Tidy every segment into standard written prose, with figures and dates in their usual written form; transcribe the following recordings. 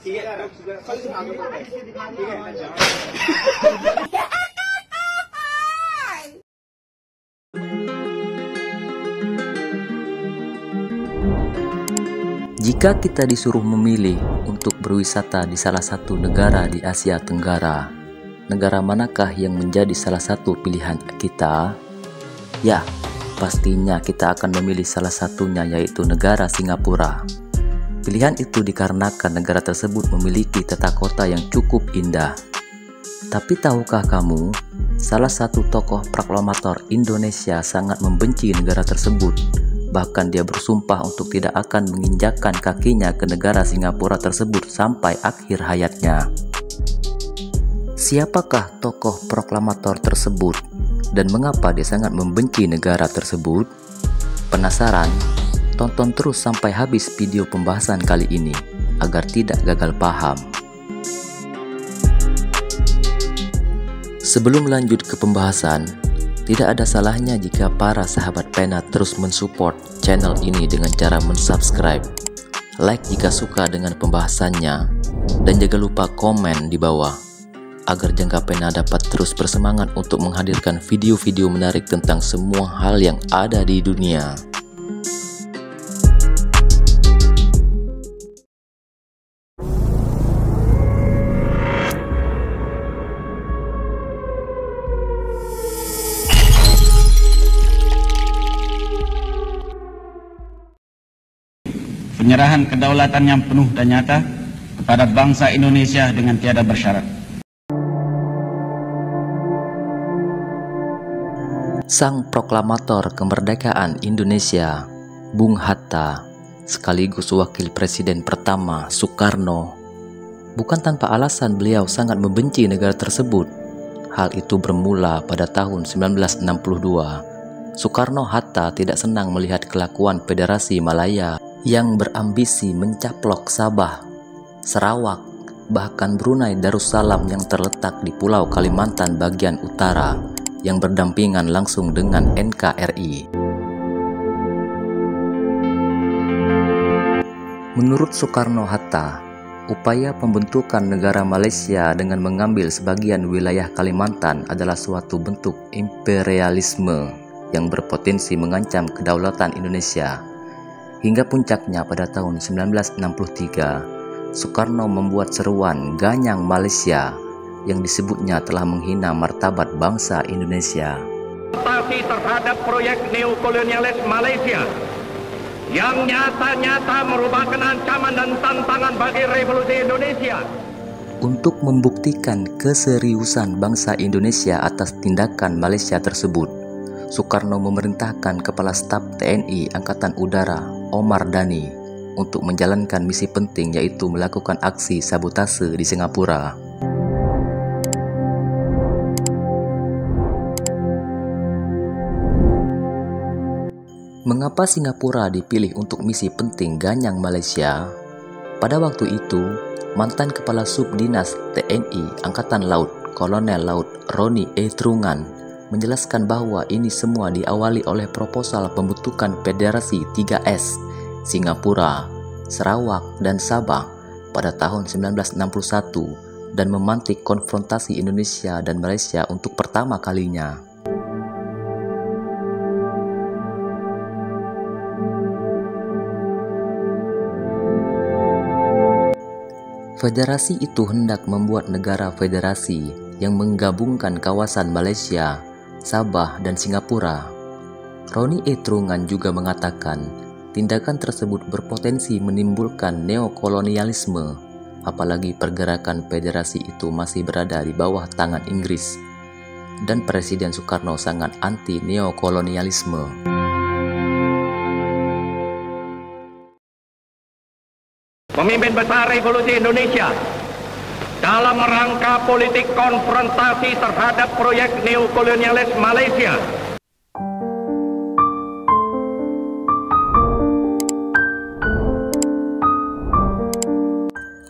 ठीक है कल आगे बढ़ते हैं ठीक है Jika kita disuruh memilih untuk berwisata di salah satu negara di Asia Tenggara, negara manakah yang menjadi salah satu pilihan kita? Ya, pastinya kita akan memilih salah satunya, yaitu negara Singapura. Pilihan itu dikarenakan negara tersebut memiliki tata kota yang cukup indah. Tapi tahukah kamu, salah satu tokoh proklamator Indonesia sangat membenci negara tersebut. Bahkan dia bersumpah untuk tidak akan menginjakkan kakinya ke negara Singapura tersebut sampai akhir hayatnya. Siapakah tokoh proklamator tersebut dan mengapa dia sangat membenci negara tersebut? Penasaran? Tonton terus sampai habis video pembahasan kali ini agar tidak gagal paham. Sebelum lanjut ke pembahasan, tidak ada salahnya jika para sahabat pena terus mensupport channel ini dengan cara mensubscribe, like jika suka dengan pembahasannya, dan jangan lupa komen di bawah agar Jangka Pena dapat terus bersemangat untuk menghadirkan video-video menarik tentang semua hal yang ada di dunia. Penyerahan kedaulatan yang penuh dan nyata kepada bangsa Indonesia dengan tiada bersyarat. Sang proklamator kemerdekaan Indonesia, Bung Hatta, sekaligus wakil presiden pertama Soekarno, bukan tanpa alasan beliau sangat membenci negara tersebut. Hal itu bermula pada tahun 1962. Soekarno-Hatta tidak senang melihat kelakuan Federasi Malaya yang berambisi mencaplok Sabah, Sarawak, bahkan Brunei Darussalam yang terletak di Pulau Kalimantan bagian utara yang berdampingan langsung dengan NKRI. Menurut Soekarno-Hatta, upaya pembentukan negara Malaysia dengan mengambil sebagian wilayah Kalimantan adalah suatu bentuk imperialisme yang berpotensi mengancam kedaulatan Indonesia. Hingga puncaknya pada tahun 1963, Soekarno membuat seruan Ganyang Malaysia yang disebutnya telah menghina martabat bangsa Indonesia. Terhadap proyek neokolonialis Malaysia yang nyata-nyata merupakan ancaman dan tantangan bagi revolusi Indonesia. Untuk membuktikan keseriusan bangsa Indonesia atas tindakan Malaysia tersebut, Soekarno memerintahkan Kepala Staf TNI Angkatan Udara Omar Dhani untuk menjalankan misi penting, yaitu melakukan aksi sabotase di Singapura. Mengapa Singapura dipilih untuk misi penting Ganyang Malaysia? Pada waktu itu, mantan Kepala Subdinas TNI Angkatan Laut Kolonel Laut Roni E. Trungan menjelaskan bahwa ini semua diawali oleh proposal pembentukan Federasi 3S Singapura, Sarawak, dan Sabah pada tahun 1961 dan memantik konfrontasi Indonesia dan Malaysia untuk pertama kalinya. Federasi itu hendak membuat negara federasi yang menggabungkan kawasan Malaysia, Sabah, dan Singapura. Roni E. Trungan juga mengatakan tindakan tersebut berpotensi menimbulkan neokolonialisme, apalagi pergerakan federasi itu masih berada di bawah tangan Inggris, dan Presiden Soekarno sangat anti neokolonialisme. Pemimpin besar revolusi Indonesia dalam rangka politik konfrontasi terhadap proyek neokolonialis Malaysia.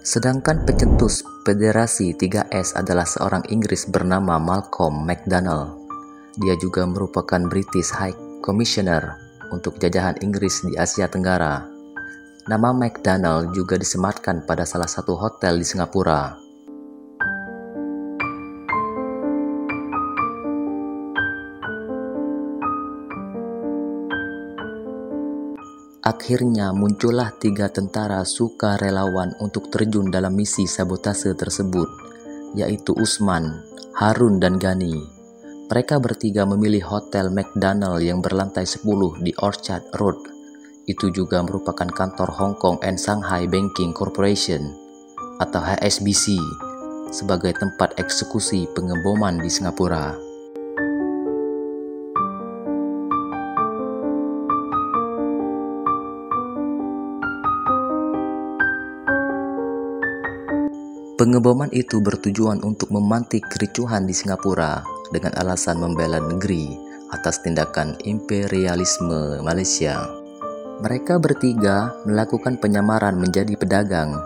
Sedangkan pencetus Federasi 3S adalah seorang Inggris bernama Malcolm McDonald. Dia juga merupakan British High Commissioner untuk jajahan Inggris di Asia Tenggara. Nama McDonald juga disematkan pada salah satu hotel di Singapura. Akhirnya muncullah 3 tentara sukarelawan untuk terjun dalam misi sabotase tersebut, yaitu Usman, Harun, dan Ghani. Mereka bertiga memilih Hotel McDonald yang berlantai 10 di Orchard Road. Itu juga merupakan kantor Hong Kong and Shanghai Banking Corporation atau HSBC sebagai tempat eksekusi pengeboman di Singapura. Pengeboman itu bertujuan untuk memantik kericuhan di Singapura dengan alasan membela negeri atas tindakan imperialisme Malaysia. Mereka bertiga melakukan penyamaran menjadi pedagang.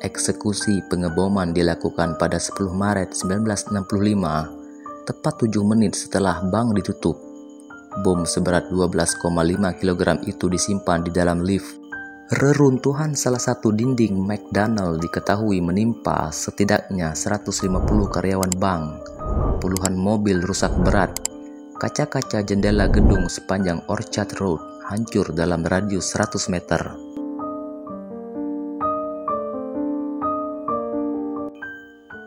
Eksekusi pengeboman dilakukan pada 10 Maret 1965, tepat 7 menit setelah bank ditutup. Bom seberat 12,5 kg itu disimpan di dalam lift. Reruntuhan salah satu dinding McDonald diketahui menimpa setidaknya 150 karyawan bank. Puluhan mobil rusak berat. Kaca-kaca jendela gedung sepanjang Orchard Road hancur dalam radius 100 meter.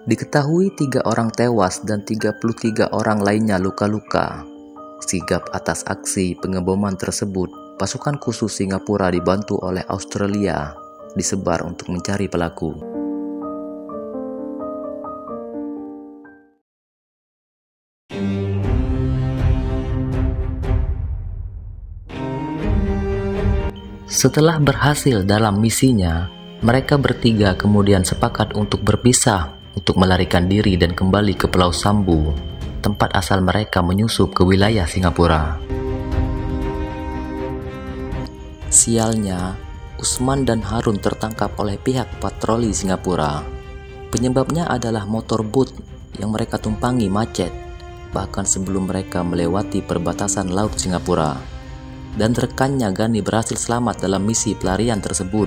Diketahui 3 orang tewas dan 33 orang lainnya luka-luka. Sigap atas aksi pengeboman tersebut, pasukan khusus Singapura dibantu oleh Australia disebar untuk mencari pelaku. Setelah berhasil dalam misinya, mereka bertiga kemudian sepakat untuk berpisah untuk melarikan diri dan kembali ke Pulau Sambu, tempat asal mereka menyusup ke wilayah Singapura. Sialnya, Usman dan Harun tertangkap oleh pihak patroli Singapura. Penyebabnya adalah motor boot yang mereka tumpangi macet, bahkan sebelum mereka melewati perbatasan laut Singapura. Dan rekannya Ghani berhasil selamat dalam misi pelarian tersebut.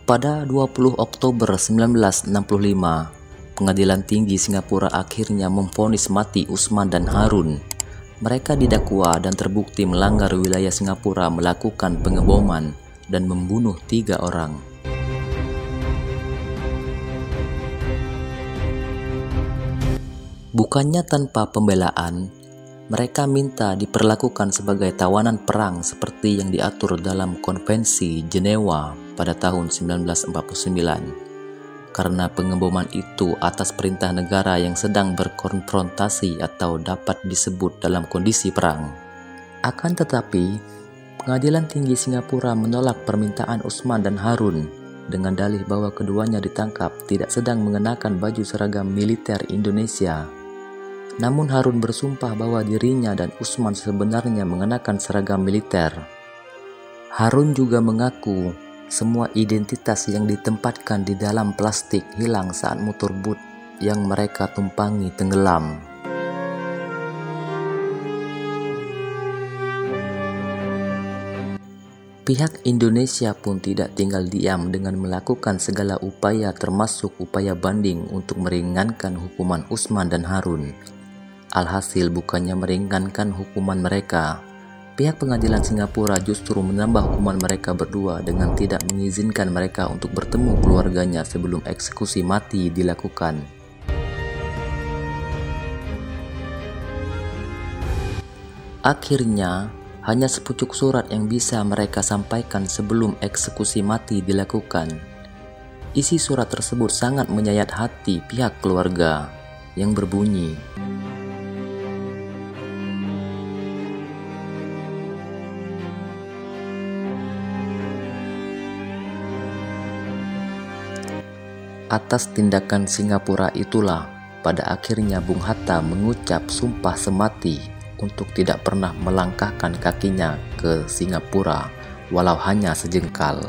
Pada 20 Oktober 1965, Pengadilan Tinggi Singapura akhirnya memvonis mati Usman dan Harun. Mereka didakwa dan terbukti melanggar wilayah Singapura melakukan pengeboman dan membunuh 3 orang. Bukannya tanpa pembelaan, mereka minta diperlakukan sebagai tawanan perang seperti yang diatur dalam Konvensi Jenewa pada tahun 1949. Karena pengeboman itu atas perintah negara yang sedang berkonfrontasi atau dapat disebut dalam kondisi perang. Akan tetapi, Pengadilan Tinggi Singapura menolak permintaan Usman dan Harun dengan dalih bahwa keduanya ditangkap tidak sedang mengenakan baju seragam militer Indonesia. Namun Harun bersumpah bahwa dirinya dan Usman sebenarnya mengenakan seragam militer. Harun juga mengaku semua identitas yang ditempatkan di dalam plastik hilang saat motor boot yang mereka tumpangi tenggelam. Pihak Indonesia pun tidak tinggal diam dengan melakukan segala upaya termasuk upaya banding untuk meringankan hukuman Usman dan Harun. Alhasil bukannya meringankan hukuman mereka, pihak pengadilan Singapura justru menambah hukuman mereka berdua dengan tidak mengizinkan mereka untuk bertemu keluarganya sebelum eksekusi mati dilakukan. Akhirnya, hanya sepucuk surat yang bisa mereka sampaikan sebelum eksekusi mati dilakukan. Isi surat tersebut sangat menyayat hati pihak keluarga, yang berbunyi, atas tindakan Singapura itulah pada akhirnya Bung Hatta mengucap sumpah semati untuk tidak pernah melangkahkan kakinya ke Singapura walau hanya sejengkal.